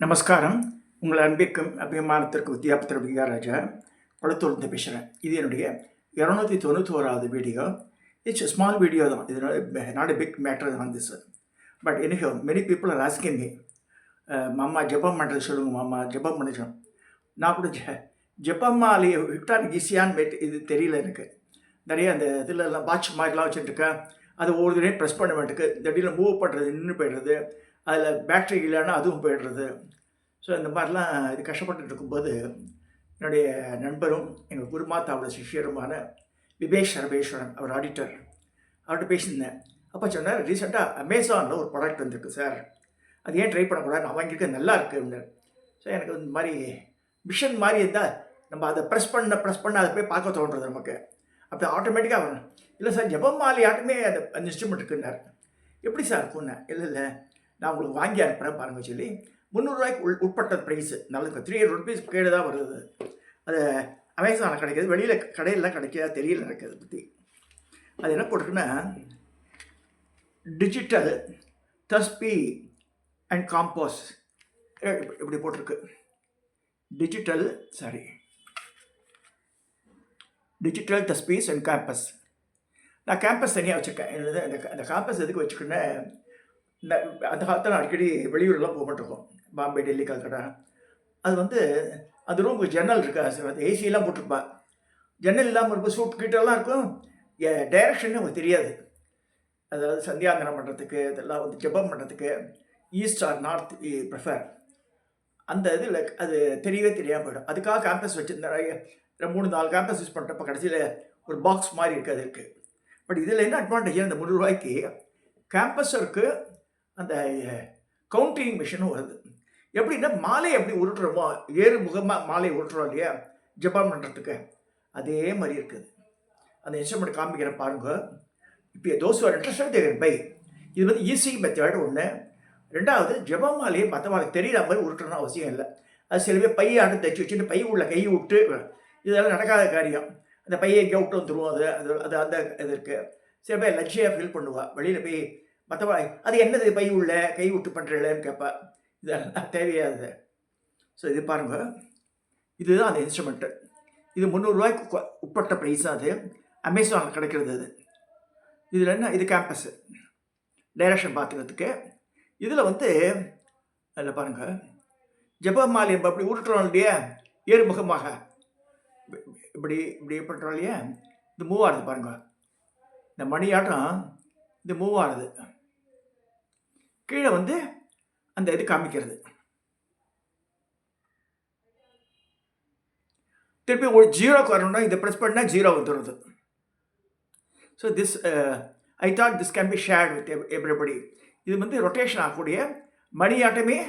நமஸ்காரம். உங்கள் அன்பிற்கும் அபிமானத்திற்கு வித்யாபத்திர விகாராஜா பழுத்தூர்ந்து பேசுகிறேன். இது என்னுடைய 291வது வீடியோ. இட்ஸ் ஸ்மால் வீடியோ தான். இது not a big matter on this. But anyhow many people are asking me, மாமா ஜபம் பண்ணுறது சொல்லுங்கள், மாமா ஜபம் பண்ணிச்சோம். நான் கூட ஜபமாலையை விட்டால் ஈஸியான்னு இது தெரியல எனக்கு. நிறைய அந்த இதிலெல்லாம் வாட்ச் மாதிரிலாம் வச்சுட்டுருக்கேன். அது ஒவ்வொரு தடவையும் ப்ரெஸ் பண்ண வேண்டியிருக்கு. திடீர்னு மூவ் பண்ணுறது நின்று போய்டுறது, அதில் பேட்ரி இல்லைன்னா அதுவும் போய்டுறது. ஸோ இந்த மாதிரிலாம் இது கஷ்டப்பட்டு இருக்கும்போது என்னுடைய நண்பரும் எங்கள் குருமாதாவோட சிஷியருமான விவேக் சர்வேஸ்வரன், அவர் ஆடிட்டர், அவர்கிட்ட பேசியிருந்தேன். அப்போ சொன்னார், ரீசெண்டாக அமேசானில் ஒரு ப்ராடக்ட் வந்திருக்கு சார், அது ஏன் ட்ரை பண்ணக்கூடாது, நான் வாங்கியிருக்கேன், நல்லா இருக்குது. ஸோ எனக்கு இந்த மாதிரி மிஷன் மாதிரி இருந்தால் நம்ம அதை ப்ரெஸ் பண்ண அதை போய் பார்க்க தோன்றது நமக்கு. அப்போ ஆட்டோமேட்டிக்காக வரணும். இல்லை சார், ஜபமாலி ஆட்டமே அந்த இன்ஸ்ட்ருமெண்ட் இருக்குன்னார். எப்படி சார் இருக்குன்னு? இல்லை நான் உங்களுக்கு வாங்கி அனுப்புகிறேன் பாருங்கள் சொல்லி 300 ரூபாய்க்கு உட்பட்ட ப்ரைஸு, நல்லது 300 ருபீஸ் கீழே தான் வருது. அது அமேசானில் கிடைக்கிது, வெளியில் கடையில் கிடைக்காத தெரியல எனக்கு அதை பற்றி. அது என்ன போட்டிருக்குன்னா, டிஜிட்டல் தஸ்பி அண்ட் காம்போஸ் இப்படி போட்டிருக்கு. டிஜிட்டல் தஸ்பீஸ் அண்ட் கேம்பஸ். நான் கேம்பஸ் தனியாக வச்சுருக்கேன். இந்த கேம்பஸ் எதுக்கு வச்சுக்கேன்னு, அந்த காலத்தில் அடிக்கடி வெளியூர்லாம் போகமாட்டிருக்கோம், பாம்பே, டெல்லி, கல்கட்டா. அது அந்த ரூமுக்கு ஜன்னல் இருக்கா சார், அது ஏசியெல்லாம் போட்டிருப்பா. ஜன்னல் இல்லாமல் இருக்கும், சூட் கிட்டெல்லாம் இருக்கும். டைரக்ஷன் உங்களுக்கு தெரியாது. அதாவது சந்தியாந்தனம் பண்ணுறதுக்கு, இதெல்லாம் ஜபம் பண்ணுறதுக்கு ஈஸ்ட் ஆர் நார்த் ப்ரிஃபர். அந்த இதில் அது தெரியவே தெரியாமல் போய்டும். அதுக்காக கேம்பஸ் வச்சுருந்தேன். 3-4 கேம்பஸ் யூஸ் பண்ணுறப்ப கடைசியில் ஒரு பாக்ஸ் மாதிரி இருக்குது, அது இருக்குது. பட் இதில் என்ன அட்வான்டேஜ், அந்த 300 ரூபாய்க்கு கேம்பஸருக்கு அந்த கவுண்டிங் மிஷினும் வருது. எப்படின்னா, மாலை எப்படி உருட்டுறோமோ, முகமாக மாலை உருட்டுறோம் இல்லையா ஜப்பான் பண்ணுறதுக்கு, அதே மாதிரி இருக்குது. அந்த இன்ஸ்ட்ருமெண்ட் காமிக்கிற பாருங்க. இப்போ those are interested they can buy. இது ஈஸி மெத்தட் ஒன்று. ரெண்டாவது, ஜபமாலையை மற்றவங்களுக்கு தெரிகிற மாதிரி உருட்டணும் அவசியம் இல்லை. அது சில பேர் பையாண்டு தைச்சி வச்சுட்டு பை உள்ள கை விட்டு, இதெல்லாம் நடக்காத காரியம். அந்த பையை எங்கே விட்டு வந்துடுவோம். அது அந்த இது இருக்குது. சில பேர் லட்சியாக ஃபீல் பண்ணுவாள். வெளியில் போய் மற்றவா அது என்னது பை உள்ள கை விட்டு பண்ணுறேன்னு கேட்பா. இதெல்லாம் தேவையாது. ஸோ இது பாருங்கள், இதுதான் அந்த இன்ஸ்ட்ருமெண்ட்டு. இது 300 ரூபாய்க்கு உட்பட்ட ப்ரைஸ் தான். அது அமேசானில் கிடைக்கிறது. இதில் என்ன, இது கேம்பஸ்ஸு டைரக்ஷன் பார்த்துக்கிறதுக்கு. இதில் அதில் பாருங்கள், ஜபமாலி அப்படி உருட்டுறோம் இல்லையா, ஏறுமுகமாக இப்படி பண்ணுறோம் இல்லையா, இது மூவ் ஆகுது பாருங்கள். இந்த மணியாட்டம் இது மூவ் ஆகுது. கீழே அந்த இது காமிக்கிறது. திருப்பி ஒரு ஜீரோக்கு வரணும்னா இதை ப்ரெஸ் பண்ணால் 0 வந்துடுது. So this I thought this can be shared with everybody. இது ரொட்டேஷன் ஆகக்கூடிய மணியாட்டமே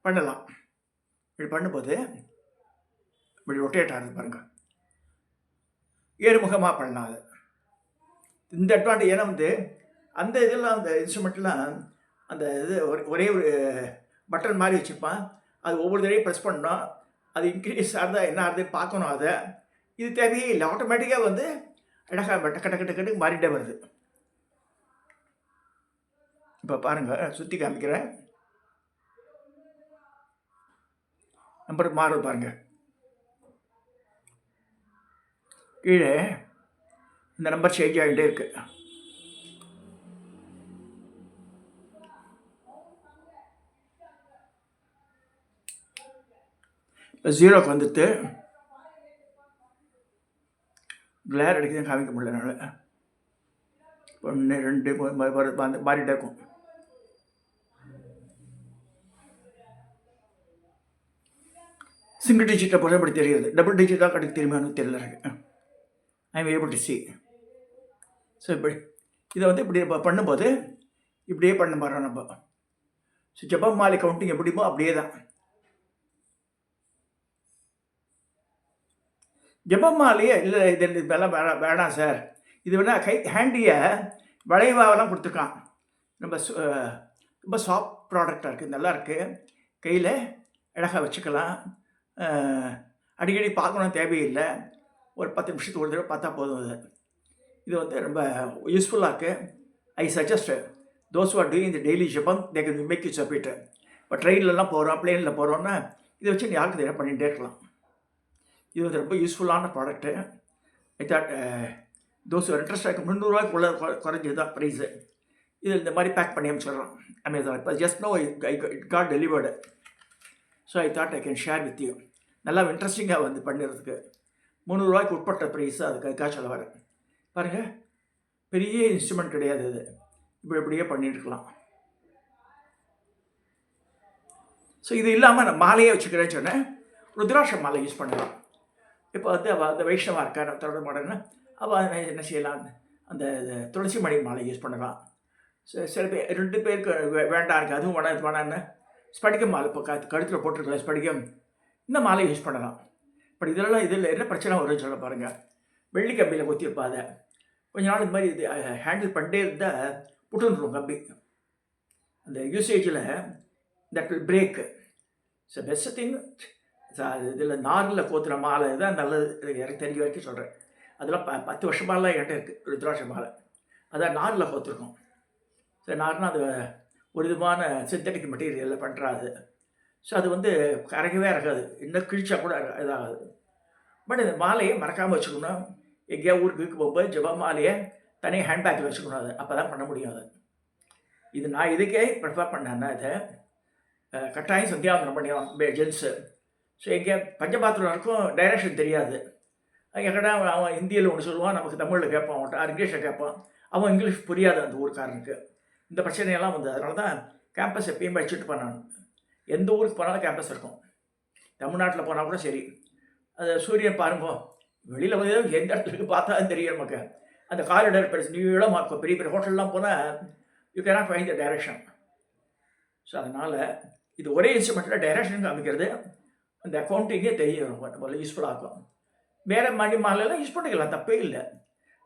பண்ணலாம். இப்படி பண்ணும்போது இப்படி ரொட்டேட் ஆகுது பாருங்கள், ஏறுமுகமாக பண்ணலாம். அது இந்த அட்வான்டேஜ். ஏன்னா அந்த இதெல்லாம் அந்த இன்ஸ்ட்ருமெண்ட்லாம் அந்த இது ஒரே ஒரு பட்டன் மாதிரி வச்சுருப்பான். அது ஒவ்வொரு தடவையும் ப்ரெஸ் பண்ணணும். அது இன்க்ரீஸ் ஆகுதா என்ன ஆகுதுன்னு பார்க்கணும். அதை இது தேவையே இல்லை, ஆட்டோமேட்டிக்காக அழகாக டக்கு மாறிட்டே வருது. இப்போ பாருங்கள், சுற்றி காமிக்கிறேன். நம்பர் மாறுது பாருங்கள். கீழே இந்த நம்பர் சேஞ்ச் ஆகிட்டே இருக்குது. இப்போ 0க்கு வந்துட்டு கிளேர் அடிக்குதுன்னு காமிக்க முடியல என்னால். 1 2 மாறிட்டே இருக்கும். சிங்கிள் டிஜிட்டை போல இப்படி தெரியுது. டபுள் டிஜிட்டாக கிடைக்க தெரியுமான்னு தெரியல எனக்கு. I am able to C. So இதை இப்படி பண்ணும்போது இப்படியே பண்ண மாறோம் நம்ம. ஸோ ஜபமாலை கவுண்டிங் எப்படிமோ அப்படியே தான். ஜபமாலையே இல்லை, இது இதெல்லாம் வேணாம் சார், இது வேணால் ஹேண்டியை வளைவாகலாம் கொடுத்துருக்கான். ரொம்ப சாஃப்ட் ப்ராடக்டாக இருக்குது, நல்லா இருக்குது. கையில் அழகாக வச்சுக்கலாம். அடிக்கடி பார்க்கணும் தேவையில்லை. ஒரு 10 நிமிஷத்துக்கு ஒரு தடவை பார்த்தா போதும். இது ரொம்ப யூஸ்ஃபுல்லாக இருக்குது. I suggest those who are doing the daily jabam, they can make use of it. இப்போ ட்ரெயின்லலாம் போகிறோம், ப்ளேனில் போகிறோன்னா இதை வச்சு நீ யாருக்கு தெரியாது பண்ணிகிட்டே இருக்கலாம். இது வந்து ரொம்ப யூஸ்ஃபுல்லான product. I thought those interest ₹300 குறைஞ்சது தான் ப்ரைஸு. இது இந்த மாதிரி பேக் பண்ணி அனுப்பிச்சிடுறோம் அமேசான். இப்போ just know it got delivered. So I thought I can share with you. நல்லா இன்ட்ரெஸ்டிங்காக வந்து பண்ணுறதுக்கு ₹300 உட்பட்ட ப்ரைஸு அதுக்காக சொல்ல வரேன். பாருங்கள், பெரிய இன்ஸ்ட்ருமெண்ட் கிடையாது இது. இப்படியே பண்ணிட்டுருக்கலாம். ஸோ இது இல்லாமல் நான் மாலையே வச்சுக்கிறேன்னு சொன்னேன். ருத்ராட்ச மாலை யூஸ் பண்ணலாம். இப்போ வந்து அவள் அந்த வைஷ்ணவா இருக்கா தொடர்பு மாடன்னு அவள் என்ன செய்யலாம், அந்த துளசி மணி மாலை யூஸ் பண்ணலாம். சில பேர் 2 பேருக்கு வேண்டாம் இருக்குது, அதுவும் வேணாம் இது வேணான்னு ஸ்படிகம் மாலை இப்போ கழுத்தில் போட்டிருக்கல ஸ்படிகம், இந்த மாலை யூஸ் பண்ணலாம். பட் இதில் என்ன பிரச்சனை வரும்னு சொல்ல பாருங்கள். வெள்ளி கம்பியில் கொத்திருப்பா அதை கொஞ்ச நாள் இந்த மாதிரி இது ஹேண்டில் பண்ணிட்டே இருந்தால் புட்டுருக்கும் கம்பி. அந்த யூசேஜில் that will break. So best thing இதில் நாரில் கோத்துற மாலை தான் நல்லது. எனக்கு தெரிஞ்ச வரைக்கும் சொல்கிறேன். அதெல்லாம் 10 வருஷமாலாம் என்கிட்ட இருக்குது ருத்ராட்ச மாலை. அதான் நாரில் கோத்துருக்கோம். ஸோ நார்னால் அது ஒரு விதமான சிந்தட்டிக் மெட்டீரியலில் பண்ணுறாது. ஸோ அது வந்து கரைக்கவே இருக்காது, இன்னும் கிழிச்சா கூட இதாகாது. பட் இந்த மாலையை மறக்காமல் வச்சுக்கணும். எங்கேயா ஊருக்கு போகும்போது ஜப மாலையை தனியாக ஹேண்ட்பேக்கில் வச்சுக்கணும். அது அப்போ தான் பண்ண முடியும். அது இது நான் இதுக்கே ப்ரிஃபர் பண்ணேன்னா இதை கட்டாயம் சந்தியாவந்தனம் பண்ணி ஜென்ஸு. ஸோ எங்கே பஞ்சபாத்திரம் இருக்கும், டைரக்ஷன் தெரியாது. எங்கடா அவன் ஹிந்தியில் ஒன்று சொல்லுவான், நமக்கு தமிழில் கேட்பான், அவன்கிட்ட இங்கிலீஷில் கேட்பான். அவன் இங்கிலீஷ் புரியாது அந்த ஊருக்காரனுக்கு. இந்த பிரச்சனையெல்லாம் வந்து அதனால தான் கேம்பஸ் எப்பயுமே வச்சுட்டு போனான். எந்த ஊருக்கு போனாலும் கேம்பஸ் இருக்கும். தமிழ்நாட்டில் போனால் கூட சரி. அது சூரியன் பாருங்க, வெளியில் வந்து எந்த இடத்துக்கு பார்த்தா தெரியும் நமக்கு. அந்த காரிடர் பெருசு நீளமாக இருக்கும். பெரிய பெரிய ஹோட்டல்லாம் போனால் you cannot find the direction. So அதனால் இது ஒரே இன்ஸ்ட்ருமெண்ட்டில் டைரக்ஷன் காமிக்கிறது. அந்த அக்கௌண்டிங்கே தெரியும், ரொம்ப யூஸ்ஃபுல்லாக இருக்கும். வேறு மணி மாலையெல்லாம் யூஸ் பண்ணிக்கலாம், தப்பே இல்லை.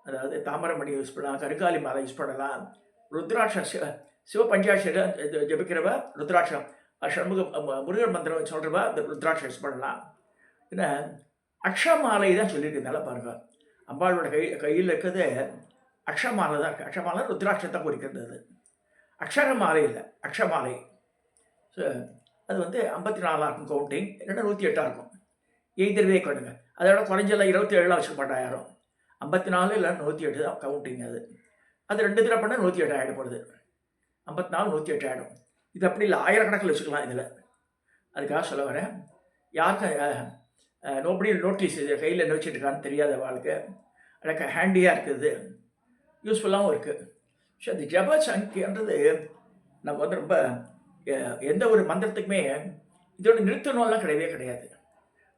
அதாவது தாமரை மணி யூஸ் பண்ணலாம், கருங்காலி மாலை யூஸ் பண்ணலாம். ருத்ராட்சம் சிவ பஞ்சாட்சரம் ஜபிக்கிறவ ருத்ராட்சம், சண்முக முருகன் மந்திரம் சொல்கிறவா அந்த ருத்ராட்சம் யூஸ் பண்ணலாம். ஏன்னா அக்ஷமாலை தான் சொல்லியிருக்கனால பாருங்கள், அம்பாளோட கையில் இருக்கிறது அக்ஷமாலை தான் இருக்குது. அக்ஷமாலை ருத்ராட்சத்தை குறிக்கிறது. அது அக்ஷர மாலை இல்லை, அக்ஷமாலை. ஸோ அது வந்து 54 இருக்கும் கவுண்டிங், இல்லைன்னா 108 இருக்கும். எய்தர்வே கொடுங்க. அதோட குறைஞ்செல்லாம் 27 வச்சுக்க மாட்டா யாரும். 54 இல்லை 108 தான் கவுண்டிங். அது 2 தடவை பண்ணால் 108 ஆகிடப்படுது. 54 108 ஆகிடும். இது அப்படி இல்லை, ஆயிரக்கணக்கில் வச்சுக்கலாம் இதில். அதுக்காக சொல்ல வரேன். யாருக்கும் நோபடி நோட்டீஸ் இது கையில் என்ன வச்சுட்டுருக்கான்னு தெரியாத வாழ்க்கை எனக்கு ஹேண்டியாக இருக்குது, யூஸ்ஃபுல்லாகவும் இருக்குது. ஸோ அந்த ஜப சங்கின்றது நம்ம வந்து ரொம்ப எந்த ஒரு மந்திரத்துக்குமே இதோட நிறுத்தணும்லாம் கிடையவே கிடையாது.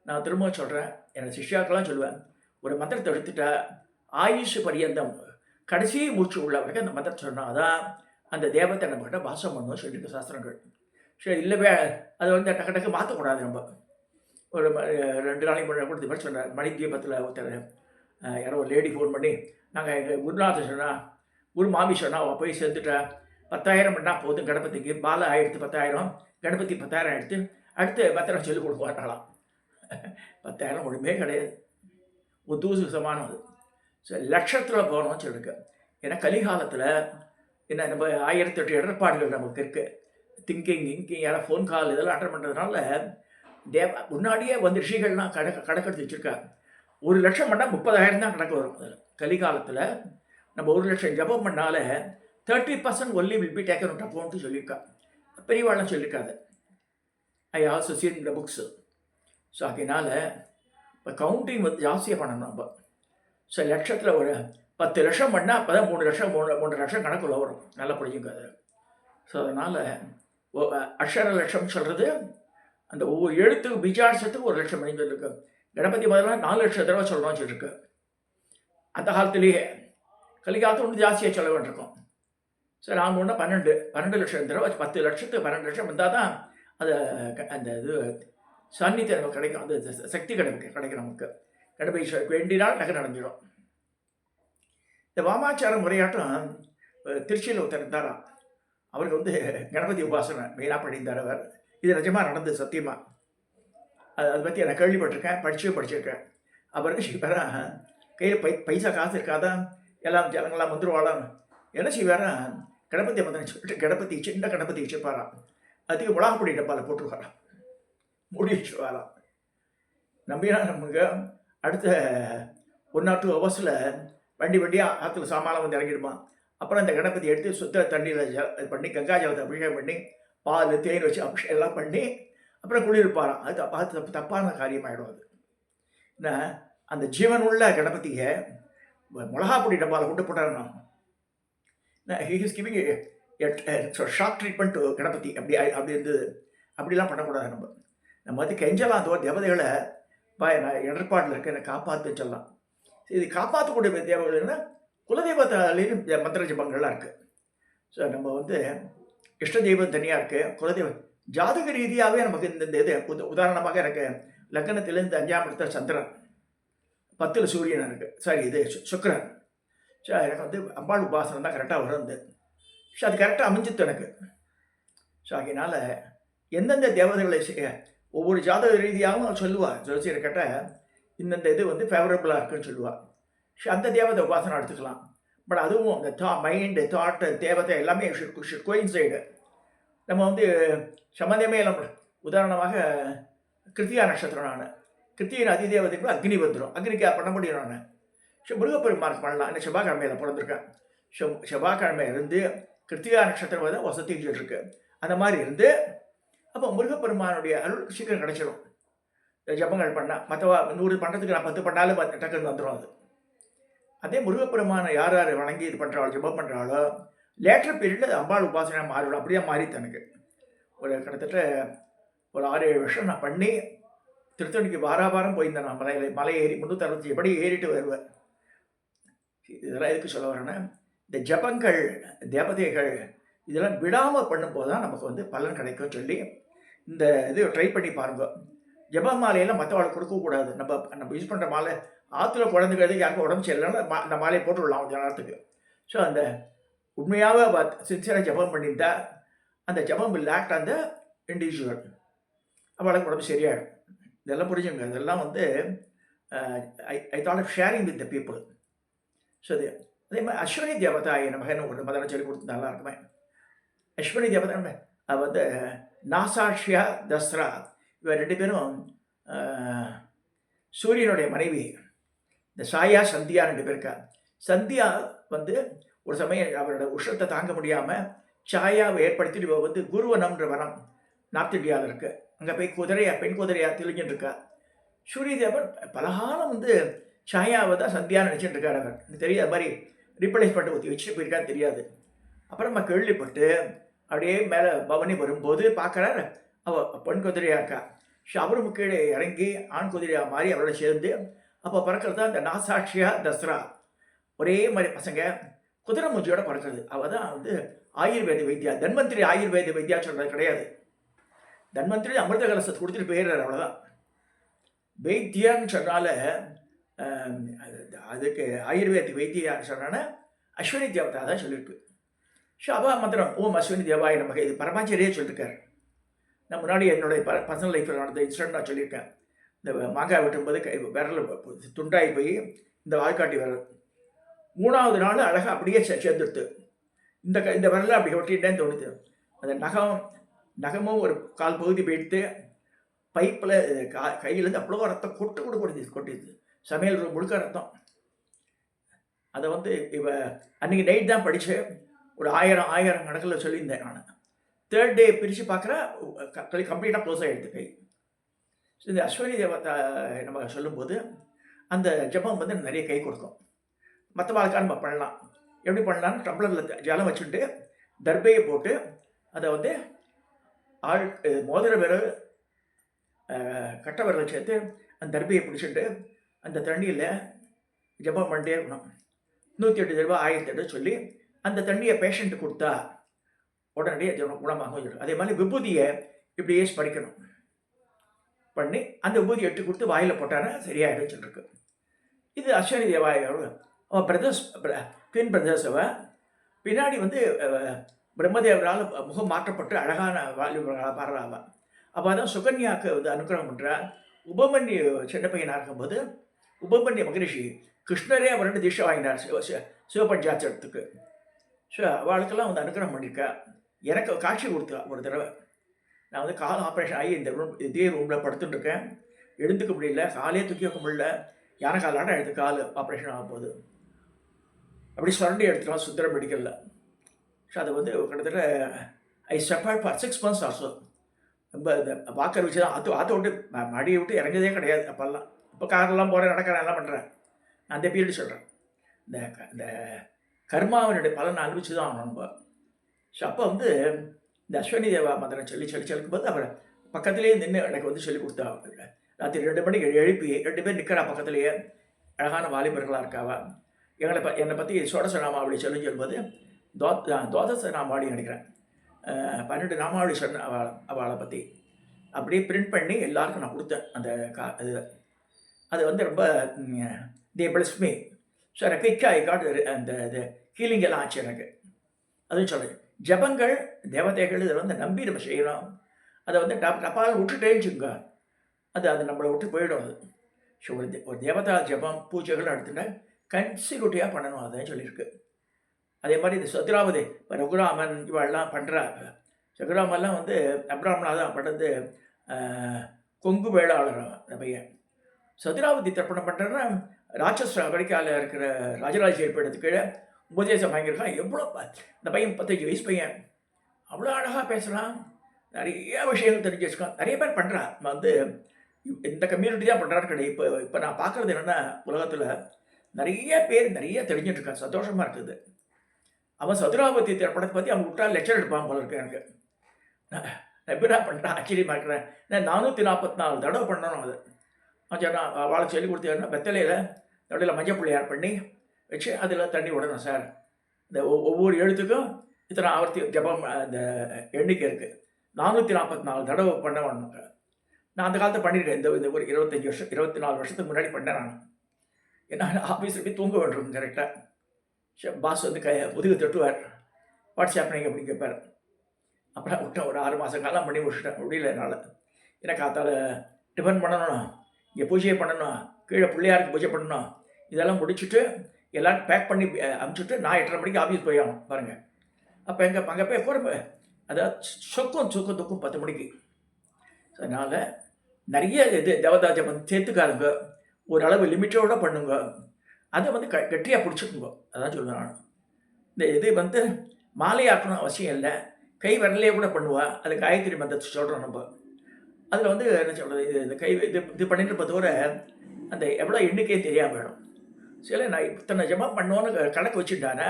நான் திரும்ப சொல்கிறேன், என்னோடய சிஷ்யாக்கெல்லாம் சொல்லுவேன், ஒரு மந்திரத்தை எடுத்துட்டா ஆயுஷ் பரியந்தம் கடைசி மூச்சு உள்ள வரைக்கும் அந்த மந்திரத்தை சொன்னால் தான் அந்த தேவத்தை நம்மக்கிட்ட வாசம் பண்ணணும் சொல்லியிருக்கு சாஸ்திரங்கள். சரி இல்லவே அதை வந்து டக்கு டக்கு மாற்றக்கூடாது. நம்ம ஒரு 2 நாளைக்கு முன்னாடி கூட இது மாதிரி சொன்னார். மணித்தீபத்தில் ஒருத்தர் யாரோ ஒரு லேடி ஃபோன் பண்ணி, நாங்கள் எங்கள் குருநாதர் சொன்னால் குரு மாமி சொன்னால் அவள் போய் சேர்த்துட்டேன், 10,000 பண்ணால் போதும் கணபதிக்கு, பாலை ஆயிடுத்து 10,000, கணபதி 10,000 எடுத்து அடுத்து பத்திரம் சொல்லிக் கொடுக்குவாங்களாம். 10,000 ஒன்றுமே கிடையாது, ஒரு தூசு சமானம். அது ஸோ லட்சத்தில் போகணும்னு சொல்லிருக்கு. ஏன்னா கலிகாலத்தில் என்ன நம்ம 1008 இடர்பாடுகள் நமக்கு இருக்குது. திங்கிங் யாராவது ஃபோன் கால் இதெல்லாம் அட்டன் பண்ணுறதுனால முன்னாடியே வந்து ரிஷிகள்லாம் கணக்கெடுத்து வச்சுருக்காங்க. 1,00,000 பண்ணால் 30,000 தான் கணக்கு வரும். அதில் கலிகாலத்தில் நம்ம 1,00,000 ஜபம் பண்ணால 30% only will be taken out account சொல்லியிருக்கா. பெரியவாள்லாம் சொல்லியிருக்காது. ஐ ஆல்சோ சீன் இந்த புக்ஸு. ஸோ அதனால் இப்போ கவுண்டிங் வந்து ஜாஸ்தியாக பண்ணணும் நம்ம. ஸோ லட்சத்தில் ஒரு 10 லட்சம் பண்ணால் அப்போ தான் 3 லட்சம் 3.5 லட்சம் கணக்குள்ள வரும். நல்லா படிச்சுக்காது. ஸோ அதனால் அக்ஷர லட்சம் சொல்கிறது அந்த ஒவ்வொரு எழுத்துக்கு பீஜாட்சத்துக்கு 1 லட்சம் மணி சொல்லியிருக்கு. கணபதி முதல்ல 4 லட்சம் தடவை சொல்லணும்னு சொல்லியிருக்கு. அந்த காலத்துலேயே கலிகாலத்தில் ஒன்று ஜாஸ்தியாக சொல்ல வேண்டியிருக்கும். சரி நான் ஒன்று 12 லட்சம் தடவை 10 லட்சத்துக்கு 12 லட்சம் வந்தால் தான் அது அந்த இது சாநித்தியம் நமக்கு கிடைக்கும், அந்த சக்தி கிடைக்கும் நமக்கு. கணபதி வேண்டினால் நகை நடந்துடும். இந்த வாமாச்சார முறையாட்டம் திருச்சியில் ஒருத்தர் இருந்தாராம். அவருக்கு வந்து கணபதி உபாசனை மெயினாக பண்ணியிருந்தார் அவர். இது நிஜமாக நடந்தது, சத்தியமாக. அதை பற்றி நான் கேள்விப்பட்டிருக்கேன், படிச்சிருக்கேன். அவருக்கு சிவரா கையில் பைசா காசு இருக்காதான், எல்லாம் ஜனங்களாம் வந்துருவாளாம். என்ன செய்வாரா, கணபதி மந்திரம் சொல்லிட்டு கணபதி சின்ன கணபதி வச்சுருப்பாராம். அதுக்கு மிளகாப்பொடி டப்பாவில் போட்டுருவாராம், மூடி வச்சுருவாராம். நம்பினா நமக்கு அடுத்த 1 or 2 ஹவர்ஸில் வண்டியாக ஆற்றுல சாமானம் வந்து இறங்கிடுமா. அப்புறம் அந்த கணபதி எடுத்து சுத்த தண்ணியில் இது பண்ணி கங்கா ஜலத்தை அபிஷேகம் பண்ணி பால் தேன் வச்சு அபிஷேகம் எல்லாம் பண்ணி அப்புறம் குளிர்ப்பாராம். அது தப்பான காரியமாயிடும். அது என்ன, அந்த ஜீவன் உள்ள கணபதியை மிளகாப்பொடி டப்பாவில் கொண்டு போட்டாருன்னா he is giving shock treatment to Ganapathi. அப்படி இருந்தது. அப்படிலாம் பண்ணக்கூடாது. நம்ம வந்து கெஞ்சலாம் தேவதைகளை நான் இடர்பாட்டில் இருக்க என்னை காப்பாற்றுன்னு சொல்லலாம். இது காப்பாற்றக்கூடிய தேவதைகள்னா குலதெய்வத்தாலேயும் மந்திர ஜபங்கள்லாம் இருக்குது. ஸோ நம்ம வந்து இஷ்ட தெய்வம் தனியாக இருக்குது, குலதெய்வம் ஜாதக ரீதியாகவே நமக்கு இந்த இது உதாரணமாக எனக்கு லக்னத்திலேருந்து 5ஆம் இடத்துல சந்திரன், 10ல் சூரியன் இருக்குது, சாரி இது சுக்கிரன். ஸோ எனக்கு வந்து அம்பாள் உபாசனம் தான் கரெக்டாக வரும். ஸோ அது கரெக்டாக அமைஞ்சித்து எனக்கு. ஸோ அதனால் எந்தெந்த தேவதைகளை ஒவ்வொரு ஜாதக ரீதியாகவும் சொல்லுவாள். ஜோசியர் கேட்டால் இந்தந்த இது வந்து ஃபேவரபுளாக இருக்குன்னு சொல்லுவாள். ஸோ அந்த தேவதை உபாசனம் எடுத்துக்கலாம். பட் அதுவும் இந்த மைண்டு, தாட்டு, தேவதை எல்லாமே ஷுட் கோயின்சைடு. நம்ம வந்து சம்மந்தமே இல்லாமல் உதாரணமாக கிருத்திகா நட்சத்திரம், நான் கிருத்திகை அதிதேவதைக்கு அக்னி வந்துடும், அக்னிக்கு பண்ண முடியும். நான் முருகப்பெருமானுக்கு பண்ணலாம். என்ன செவ்வாய்க்கிழமையில் பிறந்திருக்கேன். செவ்வாய்க்கிழமை இருந்து கிருத்திகா நட்சத்திரம் வந்து வசதிகள் இருக்கு. அந்த மாதிரி இருந்து அப்போ முருகப்பெருமானுடைய அருள் சீக்கிரம் கிடைச்சிடும். ஜபங்கள் பண்ணால் மற்றவா 100 பண்ணுறதுக்கு நான் 10 பண்ணாலும் டக்குன்னு வந்துடும். அது அதே முருகப்பெருமானை யார் யார் வணங்கி இது பண்ணுறாளோ, ஜபம் பண்ணுறாளோ, லேட்டர் பீரியடில் அம்பாள் உபாசனை மாறிடும். அப்படியே மாறித்து எனக்கு கிட்டத்தட்ட ஒரு 6-7 வருஷம் நான் பண்ணி திருத்தணிக்கு வாராவாரம் போயிருந்தேன். நான் மலை ஏறி 360 எப்படி ஏறிட்டு வருவேன். இதெல்லாம் எதுக்கு சொல்ல வரேன்னா, இந்த ஜபங்கள், தேவதைகள் இதெல்லாம் விடாமல் பண்ணும்போது தான் நமக்கு வந்து பலன் கிடைக்கும் சொல்லி இந்த இது ட்ரை பண்ணி பாருங்க. ஜப மாலையெல்லாம் மற்றவாளுக்கு கொடுக்கக்கூடாது. நம்ம யூஸ் பண்ணுற மாலை ஆற்றுல குழந்தைகளுக்கு யாருக்கும் உடம்பு சரியில்லைன்னா அந்த மாலையை போட்டு விடலாம் கொஞ்சம் நேரத்துக்கு. ஸோ அந்த உண்மையாக சின்சியராக ஜபம் பண்ணியிருந்தா அந்த ஜபம் வில் ஆக்ட் அந்த இண்டிவிஜுவல், அவளுக்கு உடம்பு சரியாயிடும். இதெல்லாம் புரிஞ்சுங்க. இதெல்லாம் வந்து I thought of sharing with the people. So அதே மாதிரி அஸ்வினி தேவதாயை நமக்கு ஒரு மதனை சொல்லி கொடுத்து நல்லா இருக்குமே. அஸ்வினி தேவதை வந்து நாசாட்சியா தஸ்ரா, இவர் 2 பேரும் சூரியனுடைய மனைவி. இந்த சாயா சந்தியா 2 பேர் இருக்கா. சந்தியா வந்து ஒரு சமயம் அவரோட உஷ்ணத்தை தாங்க முடியாமல் சாயாவை ஏற்படுத்திட்டு இவ வந்து குருவனம்ன்ற வனம் நார்த் இந்தியாவில் இருக்குது. அங்கே போய் பெண் குதிரையாக தெளிஞ்சுட்டு இருக்கா. சூரிய தேவன் பலகாலம் வந்து சாயாவை தான் சந்தியா நினச்சிட்டு இருக்கார். அவர் தெரியாது மாதிரி ரீப்ளேஸ் பண்ணி ஊற்றி வச்சுட்டு போயிருக்கான்னு தெரியாது. அப்புறமா கேள்விப்பட்டு அப்படியே மேலே பவனி வரும்போது பார்க்குறாரு அவள் பெண் குதிரையாக இருக்கா. ஸோ அவரும் கீழே இறங்கி ஆண் குதிரையாக மாறி அவரோட சேர்ந்து அப்போ பறக்கிறது தான் இந்த நாசாட்சியா தஸ்ரா. ஒரே மாதிரி பசங்க குதிரை மூஞ்சியோட பறக்கிறது. அவள் தான் வந்து ஆயுர்வேத வைத்தியா, தன்வந்திரி ஆயுர்வேத வைத்தியா சொல்கிறது கிடையாது. தன்வந்திரி அமிர்த கலசத்தை கொடுத்துட்டு போயிடுறாரு, அவ்வளோதான். வைத்தியான்னு சொன்னால அதுக்கு ஆயுர்வேத வைத்தியான்னு சொன்னான்னா அஸ்வினி தேவதா தான் சொல்லியிருக்கு. ஸோ அவா மந்திரம் ஓம் அஸ்வினி தேவாய நமக்கு, இது பரமாச்சாரியே சொல்லியிருக்காரு. நான் முன்னாடி என்னுடைய பர்சனல் லைஃப்பில் நடந்த இன்சிடென்ட் நான் சொல்லியிருக்கேன். இந்த மாங்காய் வெட்டும்போது விரல் துண்டாகி போய் இந்த வாய்க்காட்டி விரல் 3ஆவது நாள் அழகாக அப்படியே சேர்ந்துடுத்து. இந்த விரலை அப்படி ஒட்டிட்டேன்னு தோணுது. அந்த நகமும் ஒரு 1/4 பகுதி போயிடுத்து. பைப்பில் கையிலேருந்து அவ்வளோ ரத்தம் கொட்டிடுது. சமையல் ரூம் முழுக்க ரத்தம். அதை வந்து அன்றைக்கி நைட் தான் படித்து ஒரு 1000 கணக்கில் சொல்லியிருந்தேன் நான். 3rd டே பிரித்து பார்க்குறேன் கம்ப்ளீட்டாக க்ளோஸ் ஆகிடுது கை. இந்த அஸ்வினி தேவதா நம்ம சொல்லும்போது அந்த ஜபம் வந்து நிறைய கை கொடுக்கும். மற்ற வாழ்க்கை நம்ம பண்ணலாம். எப்படி பண்ணலான்னு டம்ளரில் ஜலம் வச்சுட்டு தர்பையை போட்டு அதை வந்து மோதிர விரல் கட்ட விரலை சேர்த்து அந்த தர்பையை பிடிச்சிட்டு அந்த தண்ணியில் ஜபம் பண்ணிட்டே இருக்கணும். 108 தடவை 1000 தடவை சொல்லி அந்த தண்ணியை பேஷண்ட்டு கொடுத்தா உடனடியாக குணமாகும். அதே மாதிரி விபூதியை இப்படியே படிக்கணும் பண்ணி அந்த விபூதி எட்டு கொடுத்து வாயில் போட்டானா சரியாயிடும் சொல்லிருக்கு. இது அஸ்வினி தேவாயோட அவன் பிரதர்ஸ், ட்வின் பிரதர்ஸ். அவன் பின்னாடி வந்து பிரம்மதேவரால் முகம் மாற்றப்பட்டு அழகான வாலிபர்களாக பாடுறாவன். அப்போ தான் சுகன்யாவுக்கு வந்து அனுகிரகம் பண்ணுறா. உபமன்யு சின்ன பையனாக இருக்கும்போது உபமன்ய மகரிஷி கிருஷ்ணரே அவர்கிட்ட தீட்சை வாங்கினார் சிவபஞ்சாட்சத்துக்கு. ஸோ அவளுக்கெல்லாம் வந்து அனுகிரகம் பண்ணியிருக்கா. எனக்கு காட்சி கொடுத்தா ஒரு தடவை. நான் வந்து கால் ஆப்ரேஷன் ஆகி இந்த ரூம் இதே ரூமில் படுத்துட்டு இருக்கேன். எழுந்துக்க முடியல, காலே தூக்கி வைக்க முடியல. யானை காலாட எடுத்து கால் ஆப்ரேஷன் ஆக போகுது. அப்படி சுரண்டி எடுத்துக்கலாம் சுந்தர மெடிக்கலில். ஸோ அது வந்து கிட்டத்தட்ட ஐ சஃபர்ட் ஃபார் 6 months ஆல்சோ. ரொம்ப இந்த வாக்கர் வச்சு தான் ஆற்ற விட்டு மடியை விட்டு இறங்கதே கிடையாது அப்போல்லாம். இப்போ காரெல்லாம் போகிறேன், நடக்கிறேன், எல்லாம் பண்ணுறேன். நான் அந்த பீரியட் சொல்கிறேன். இந்த இந்த கர்மாவினுடைய பலனை அனுபவிச்சு தான் ஆகணும் நம்ம. ஸோ அப்போ வந்து இந்த அஸ்வினி தேவா மந்திரம் சொல்லிக்கும்போது அப்புறம் பக்கத்துலேயே நின்று எனக்கு வந்து சொல்லி கொடுத்தா. ராத்திரி 2 மணிக்கு எழுப்பி 2 பேர் நிற்கிறா பக்கத்துலேயே, அழகான வாலிபர்களாக இருக்காவா. என்னை பற்றி சோடச நாமாவளி சொல்லும்போது துவாதச நாமாவளி நினைக்கிறேன், 12 நாமாவளி சொன்ன அவளை பற்றி அப்படியே பிரிண்ட் பண்ணி எல்லாருக்கும் நான் கொடுத்தேன். அந்த இது அது வந்து ரொம்ப தே பிளஸ் மீ. ஸோ எனக்கு குயிக்காக ஐ காட் அந்த இது ஹீலிங் எல்லாம் ஆச்சு எனக்கு. அதுவும் சொல்கிறேன், ஜபங்கள் தேவதைகள் இதை வந்து நம்பி நம்ம செய்யணும். அதை வந்து டப்பால் விட்டுட்டேச்சுங்க, அது நம்மளை விட்டு போயிடும். அது ஸோ ஒரு தேவதா ஜபம் பூஜைகள் நடத்தினா கன்சிக்யூட்டிவாக பண்ணணும், அதான் சொல்லியிருக்கு. அதே மாதிரி இந்த சத்ராவதி இப்போ ரகுராமன் இவெல்லாம் பண்ணுறா. ரகுராமெல்லாம் வந்து அப்ராமனா தான் பண்ணுறது, கொங்கு வேளாளர் அந்த பையன். சத்ராவதி தர்ப்பணம் பண்ணுறேன்னா ராட்சஸ் அமெரிக்காவில் இருக்கிற ராஜராஜ ஏற்படுறதுக்கு உபதேசம் வாங்கியிருக்கான். எவ்வளோ இந்த பையன் 35 வயசு பையன், அவ்வளோ அழகாக பேசலாம், நிறைய விஷயங்கள் தெரிஞ்சு வச்சுக்கான். நிறைய பேர் பண்ணுறா. வந்து இந்த கம்யூனிட்டி தான் பண்ணுறான்னு கிடையாது. இப்போ நான் பார்க்குறது என்னென்னா, உலகத்தில் நிறைய பேர் நிறைய தெரிஞ்சிட்ருக்கான். சந்தோஷமாக இருக்குது. அவன் சதுராவதி திரைப்படத்தை பற்றி அவன் விட்டா லெக்சர் எடுப்பான் போல இருக்கு. எனக்கு நான் எப்படா பண்ணுறேன், ஆச்சரியமாக இருக்கிறேன். நான் 444 தடவை பண்ணணும். அது கொஞ்சம் நான் அவளை சொல்லி கொடுத்தேன்னா வெத்தலையில் நடுவில் மஞ்சள் பிள்ளையார் பண்ணி வச்சு அதில் தண்ணி விடணும் சார். இந்த ஒவ்வொரு எழுத்துக்கும் இத்தனை ஆவர்த்தி ஜபம் அந்த எண்ணிக்கை இருக்குது. 444 தடவை பண்ண வேணுங்க. நான் அந்த காலத்தை பண்ணியிருக்கேன். இந்த ஒரு 24 வருஷத்துக்கு முன்னாடி பண்ணேன் நான். ஏன்னா ஆஃபீஸில் போய் தூங்க வேண்டும் கரெக்டாக. பாஸ் வந்து முதுகு தட்டுவார், வாட்ஸ்அப் நீங்கள் அப்படின்னு கேட்பார். அப்புறம் விட்டேன், ஒரு 6 மாதம் காலம் பண்ணி முடிச்சுட்டேன். முடியல என்னால். ஏன்னா காத்தால் டிஃபன் பண்ணணும், இங்கே பூஜையை பண்ணணும், கீழே பிள்ளையாருக்கு பூஜை பண்ணணும், இதெல்லாம் முடிச்சுட்டு எல்லோரும் பேக் பண்ணி அனுப்பிச்சுட்டு நான் 8:30 மணிக்கு ஆஃபீஸ் போய் ஆகணும் பாருங்கள். அப்போ அங்கே போய் குறைப்பு அதாவது சொக்கும் துக்கும் 10 மணிக்கு. அதனால் நிறைய இது தேவதா ஜபம் சேர்த்துக்காதுங்க, ஓரளவு லிமிட்டோடு பண்ணுங்க. அதை வந்து கெட்டியாக பிடிச்சிக்குங்க. அதான் சொல்லுவேன் நான். இந்த இது வந்து மாலையாக்கணும் அவசியம் இல்லை, கை விரலையே கூட பண்ணுவா. அது காயத்ரி மந்திரத்தை சொல்கிறோம் நம்ம. அதில் வந்து என்ன சொல்கிறது, இந்த கை இது பண்ணிட்டு பார்த்தோட அந்த எவ்வளோ எண்ணிக்கையே தெரியாமல் வேணும். சில நான் இத்தனை ஜபம் பண்ணுவோன்னு கணக்கு வச்சுட்டானே,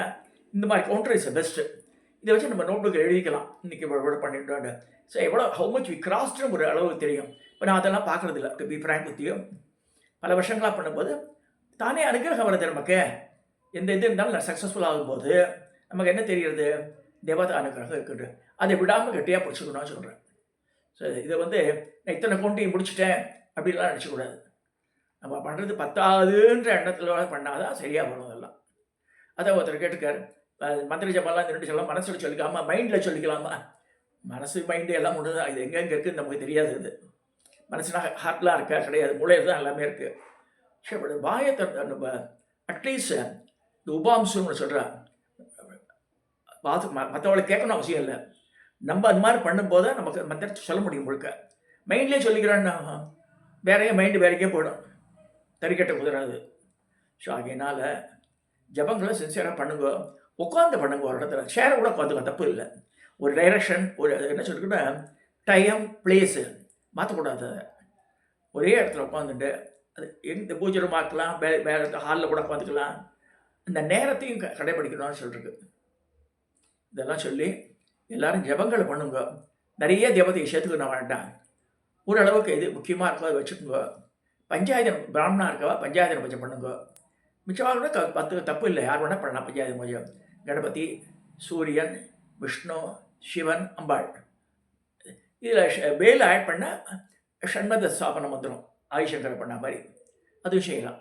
இந்த மாதிரி கவுண்டர் இஸ் பெஸ்ட்டு. இதை வச்சு நம்ம நோட்புக்கில் எழுதிக்கலாம், இன்றைக்கி இவ்வளோ பண்ணிட்டோன்னு. ஸோ எவ்வளோ ஹவு மச் வி கிராஸ்ட்னு ஒரு அளவு தெரியும். இப்போ நான் அதெல்லாம் பார்க்குறதில்ல. To be frank with you, பல வருஷங்களாக பண்ணும்போது தானே அனுகிரகம் வருது நமக்கு. எந்த இது இருந்தாலும் நான் சக்ஸஸ்ஃபுல் ஆகும்போது நமக்கு என்ன தெரிகிறது, தேவதா அனுகிரகம் இருக்குது. அதை விடாமல் கட்டியாக பிடிச்சிக்கணும்னு சொல்கிறேன். ஸோ இதை வந்து நான் இத்தனை கொண்டையும் முடிச்சிட்டேன் அப்படின்லாம் நினச்சக்கூடாது. நம்ம பண்ணுறது பத்தாதுன்ற எண்ணத்தில் பண்ணால் தான் சரியாக வரும். அதெல்லாம் அதை ஒருத்தர் கேட்டுக்கார், மந்திர ஜபம்லாம் இந்த 2 சொல்லலாம், மனசில் சொல்லிக்கலாமா, மைண்டில் சொல்லிக்கலாமா? மனசு மைண்டு எல்லாம் ஒன்று தான். இது எங்கெங்கே இருக்குதுன்னு நமக்கு தெரியாது. இது மனசுனா ஹார்ட்லாம் இருக்கா கிடையாது, மூளையில் தான் எல்லாமே இருக்குது. சரி, வாயத்தை நம்ம அட்லீஸ்ட் இந்த உபாம்சம்னு சொல்கிறா, மற்றவளை கேட்கணும் அவசியம் இல்லை. நம்ம அது மாதிரி பண்ணும்போது நமக்கு மந்திரத்தை சொல்ல முடியும். முழுக்க மைண்ட்லேயே சொல்லிக்கிறோன்னா வேறையே மைண்டு வேறைக்கே போயிடும், தறிக்கட்ட குதிராது. ஸோ ஆகையினால் ஜபங்களை சின்சியராக பண்ணுங்க, உட்காந்து பண்ணுங்க. ஒரு இடத்துல சேரை கூட உட்காந்துங்க, தப்பு இல்லை. ஒரு டைரக்ஷன், ஒரு என்ன சொல்லிக்கிட்டா டைம் பிளேஸு மாற்றக்கூடாது. ஒரே இடத்துல உட்காந்துட்டு அது எந்த பூஜை ரூமாக்கலாம், வேறு ஹாலில் கூட உட்காந்துக்கலாம். இந்த நேரத்தையும் கடைப்பிடிக்கணும்னு சொல்லிருக்கு. இதெல்லாம் சொல்லி எல்லோரும் ஜபங்களை பண்ணுங்க. நிறைய தேவதையை சேர்த்துக்கணும் வேண்டாம். ஓரளவுக்கு இது முக்கியமாக இருக்கோ அதை வச்சுக்கோங்க. பஞ்சாயத்து பிராமணா இருக்கவா பஞ்சாயத்து பூஜை பண்ணுங்க. மிச்சமாக கூட 10 தப்பு இல்லை, யார் வேணால் பண்ணலாம் பஞ்சாயத்து பூஜை. கணபதி, சூரியன், விஷ்ணு, சிவன், அம்பாள். இதில் வேலை ஆட் பண்ணால் ஷண்மத ஸ்தாபனம் வந்துடும், ஆதிசங்கரை பண்ண மாதிரி. அதுவும் செய்யலாம்.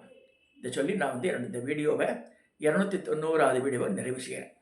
இதை சொல்லி நான் வந்து இந்த வீடியோவை 290வது வீடியோவை நிறைவு செய்கிறேன்.